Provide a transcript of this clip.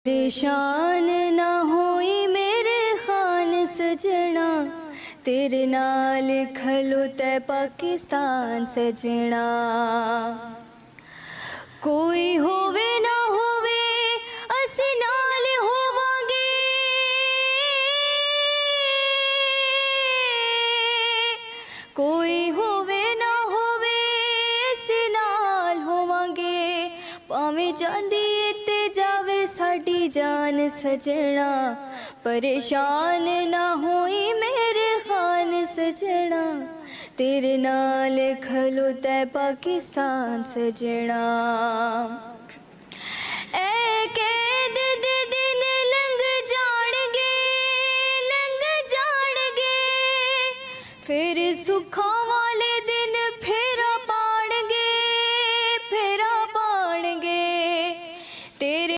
परेशान ना होई मेरे खान सजना, तेरे नाल खलोता पाकिस्तान सजना। कोई होवे ना होवे असी नाल होवांगे, कोई होवे ना होवे असी नाल होवांगे। भावें जांदी ते जावे साडी जान सजना, परेशान ना होई मेरे खान सजना, तेरे नाल खलोता पाकिस्तान सजना।